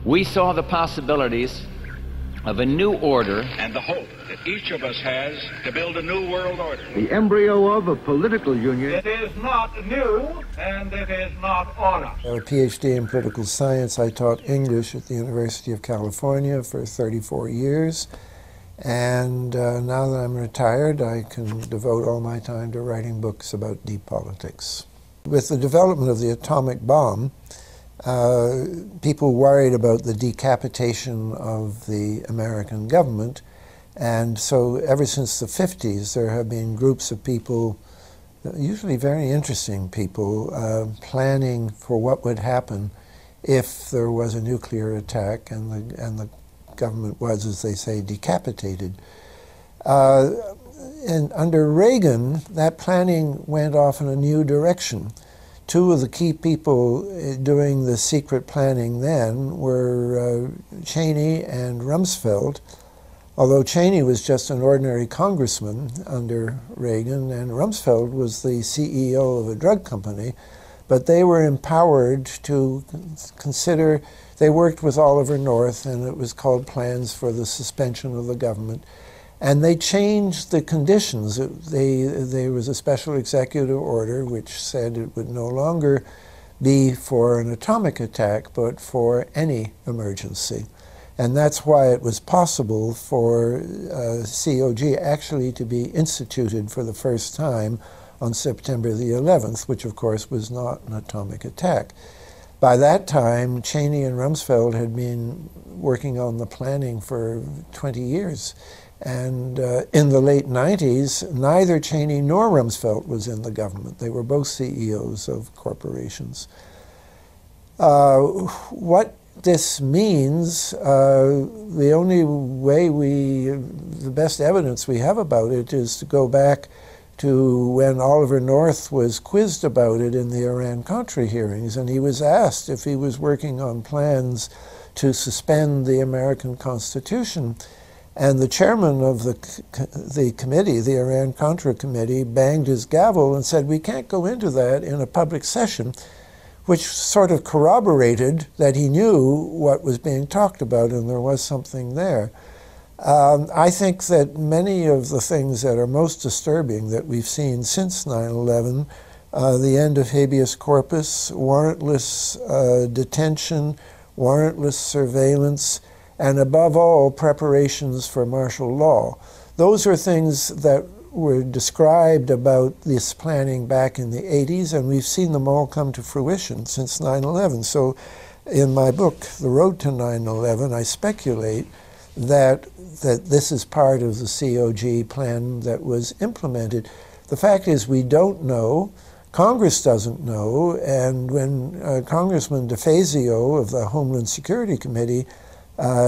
we saw the possibilities of a new order and the hope that each of us has to build a new world order. The embryo of a political union. It is not new, and it is not order. I have a PhD in political science. I taught English at the University of California for 34 years. And now that I'm retired, I can devote all my time to writing books about deep politics. With the development of the atomic bomb, people worried about the decapitation of the American government. And so ever since the 50s, there have been groups of people, usually very interesting people, planning for what would happen if there was a nuclear attack and the government was, as they say, decapitated. And under Reagan, that planning went off in a new direction. Two of the key people doing the secret planning then were Cheney and Rumsfeld, although Cheney was just an ordinary congressman under Reagan, and Rumsfeld was the CEO of a drug company, but they were empowered to consider. They worked with Oliver North, and it was called Plans for the Suspension of the Government. And they changed the conditions. There was a special executive order which said it would no longer be for an atomic attack, but for any emergency. And that's why it was possible for COG actually to be instituted for the first time on September the 11th, which of course was not an atomic attack. By that time, Cheney and Rumsfeld had been working on the planning for 20 years. And in the late 90s, neither Cheney nor Rumsfeld was in the government. They were both CEOs of corporations. What this means, the only way the best evidence we have about it is to go back to when Oliver North was quizzed about it in the Iran-Contra hearings, and he was asked if he was working on plans to suspend the American Constitution. And the chairman of the committee, the Iran-Contra committee, banged his gavel and said, "We can't go into that in a public session," which sort of corroborated that he knew what was being talked about and there was something there. I think that many of the things that are most disturbing that we've seen since 9/11, the end of habeas corpus, warrantless detention, warrantless surveillance, and above all, preparations for martial law. Those are things that were described about this planning back in the 80s, and we've seen them all come to fruition since 9/11. So in my book, The Road to 9/11, I speculate that this is part of the COG plan that was implemented. The fact is we don't know, Congress doesn't know, and when Congressman DeFazio of the Homeland Security Committee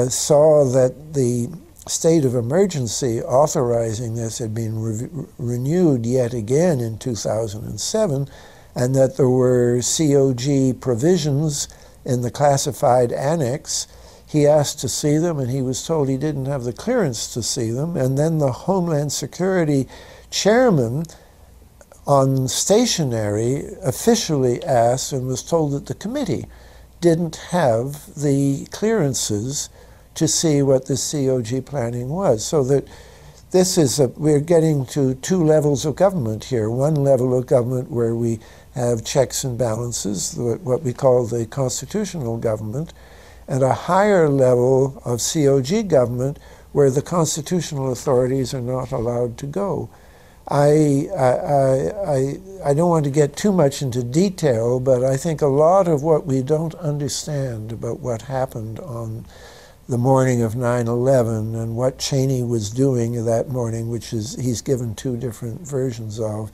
saw that the state of emergency authorizing this had been renewed yet again in 2007, and that there were COG provisions in the classified annex, he asked to see them, and he was told he didn't have the clearance to see them. And then the Homeland Security chairman on stationery officially asked and was told that the committee didn't have the clearances to see what the COG planning was. So that this is we're getting to two levels of government here. One level of government where we have checks and balances, what we call the constitutional government, and a higher level of COG government where the constitutional authorities are not allowed to go. I don't want to get too much into detail, but I think a lot of what we don't understand about what happened on the morning of 9/11 and what Cheney was doing that morning, which is he's given two different versions of,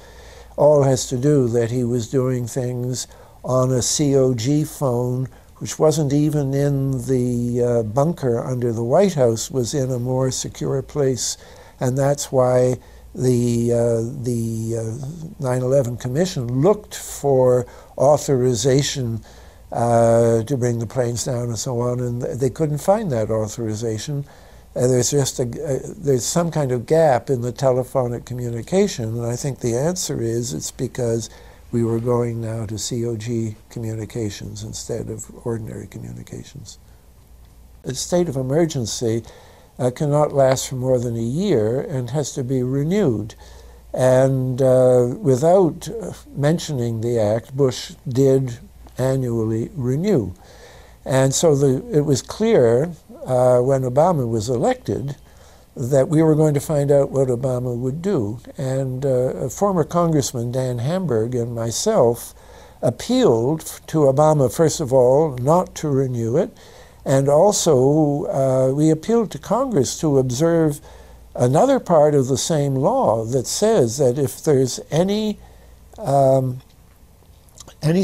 all has to do that he was doing things on a COG phone, which wasn't even in the bunker under the White House, was in a more secure place, and that's why the 9/11 Commission looked for authorization to bring the planes down and so on, and they couldn't find that authorization. There's just there's some kind of gap in the telephonic communication, and I think the answer is it's because we were going now to COG communications instead of ordinary communications. a state of emergency cannot last for more than a year and has to be renewed. And without mentioning the act, Bush did annually renew. And so it was clear when Obama was elected that we were going to find out what Obama would do. And a former Congressman, Dan Hamburg, and myself appealed to Obama, first of all, not to renew it, and also we appealed to Congress to observe another part of the same law that says that if there's any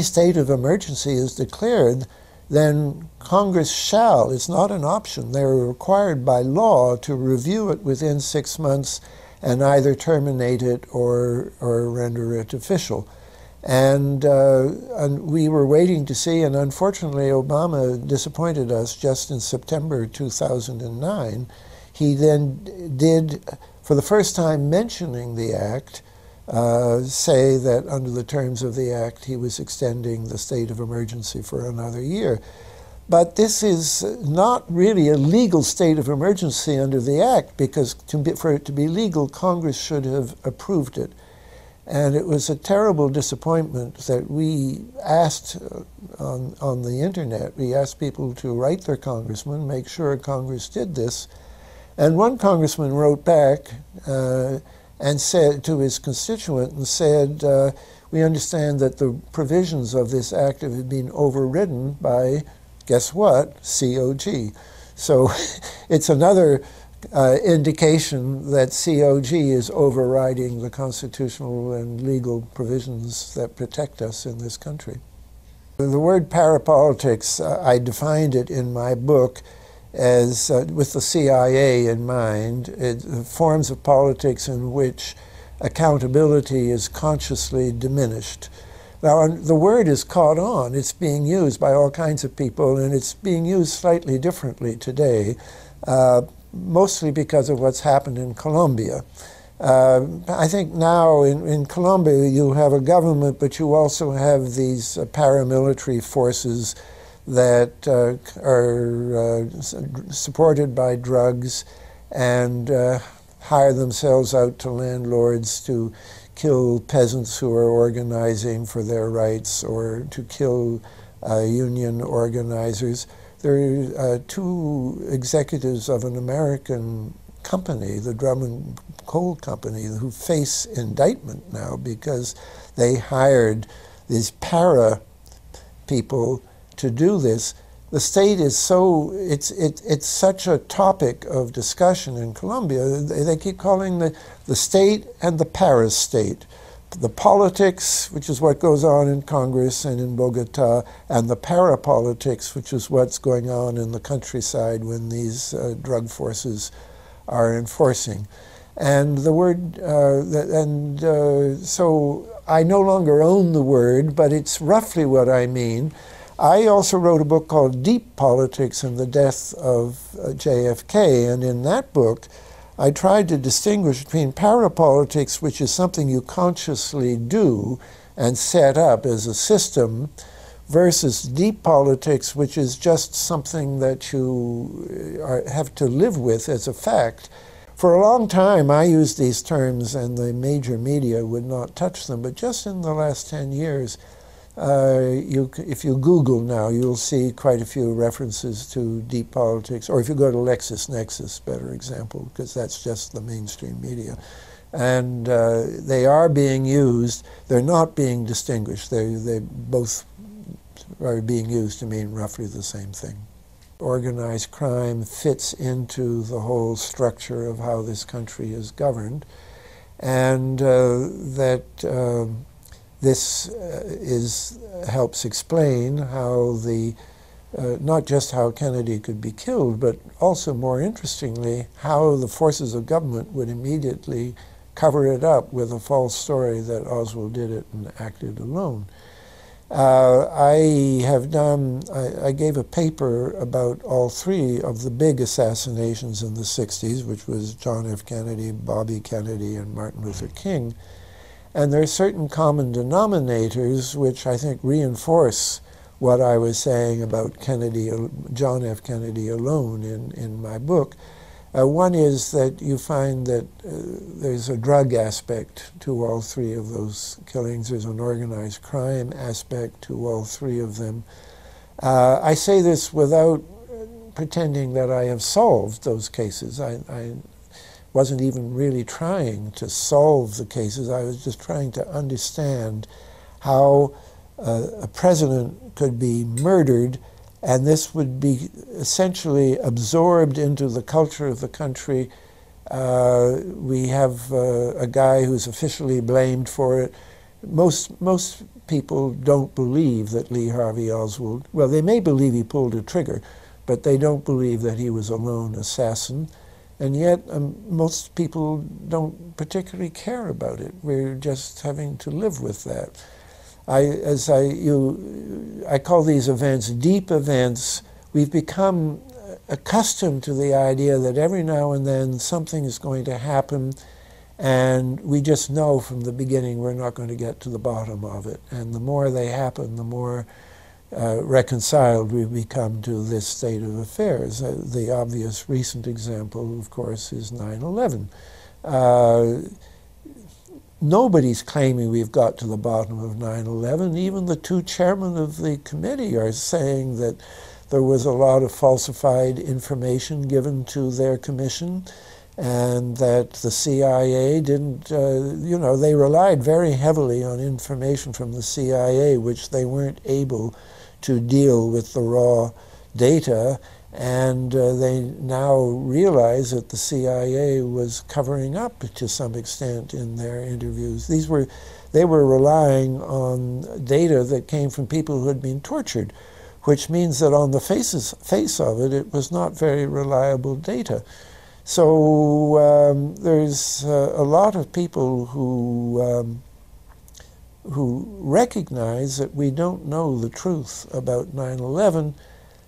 state of emergency is declared, then Congress shall, it's not an option, they're required by law to review it within 6 months and either terminate it or render it official. And we were waiting to see, and unfortunately Obama disappointed us just in September 2009. He then did, for the first time mentioning the act, say that under the terms of the act he was extending the state of emergency for another year. But this is not really a legal state of emergency under the act, because for it to be legal, Congress should have approved it. And it was a terrible disappointment that we asked on the internet, we asked people to write their congressman, make sure Congress did this. And one congressman wrote back and said to his constituent and said, we understand that the provisions of this act have been overridden by, guess what, COG. So it's another indication that COG is overriding the constitutional and legal provisions that protect us in this country. The word parapolitics, I defined it in my book as, with the CIA in mind, forms of politics in which accountability is consciously diminished. Now, the word is caught on. It's being used by all kinds of people, and it's being used slightly differently today, mostly because of what's happened in Colombia. I think now in Colombia you have a government, but you also have these paramilitary forces that are supported by drugs and hire themselves out to landlords to kill peasants who are organizing for their rights or to kill union organizers. There are two executives of an American company, the Drummond Coal Company, who face indictment now because they hired these para people to do this. The state is so, it's such a topic of discussion in Colombia. They keep calling the state and the para-state. The politics, which is what goes on in Congress and in Bogota, and the parapolitics, which is what's going on in the countryside when these drug forces are enforcing. And the word, so I no longer own the word, but it's roughly what I mean. I also wrote a book called Deep Politics and the Death of JFK, and in that book I tried to distinguish between parapolitics, which is something you consciously do and set up as a system, versus deep politics, which is just something that you have to live with as a fact. For a long time I used these terms and the major media would not touch them, but just in the last 10 years, if you Google now, you'll see quite a few references to deep politics, or if you go to LexisNexis, better example, because that's just the mainstream media. And they are being used, they're not being distinguished. They both are being used to mean roughly the same thing. Organized crime fits into the whole structure of how this country is governed, and this helps explain how not just how Kennedy could be killed, but also more interestingly, how the forces of government would immediately cover it up with a false story that Oswald did it and acted alone. I gave a paper about all three of the big assassinations in the 60s, which was John F. Kennedy, Bobby Kennedy, and Martin Luther King. And there are certain common denominators which I think reinforce what I was saying about Kennedy, John F. Kennedy alone in my book. One is that you find that there's a drug aspect to all three of those killings. There's an organized crime aspect to all three of them. I say this without pretending that I have solved those cases. I wasn't even really trying to solve the cases. I was just trying to understand how a president could be murdered, and this would be essentially absorbed into the culture of the country. We have a guy who's officially blamed for it. Most people don't believe that Lee Harvey Oswald, well, they may believe he pulled a trigger, but they don't believe that he was a lone assassin. And yet, most people don't particularly care about it. We're just having to live with that. I call these events deep events. We've become accustomed to the idea that every now and then something is going to happen, and we just know from the beginning we're not going to get to the bottom of it. And the more they happen, the more reconciled we've become to this state of affairs. The obvious recent example, of course, is 9/11. Nobody's claiming we've got to the bottom of 9/11. Even the two chairmen of the committee are saying that there was a lot of falsified information given to their commission, and that the CIA didn't, they relied very heavily on information from the CIA, which they weren't able to deal with the raw data, and they now realize that the CIA was covering up to some extent in their interviews. They were relying on data that came from people who had been tortured, which means that on the face of it, it was not very reliable data. So there's a lot of people who recognize that we don't know the truth about 9/11,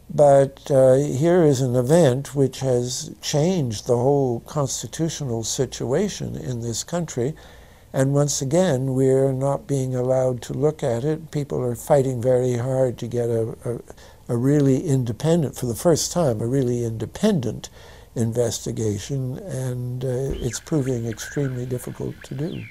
but here is an event which has changed the whole constitutional situation in this country, and once again we're not being allowed to look at it. People are fighting very hard to get a really independent, for the first time, a really independent investigation, and it's proving extremely difficult to do.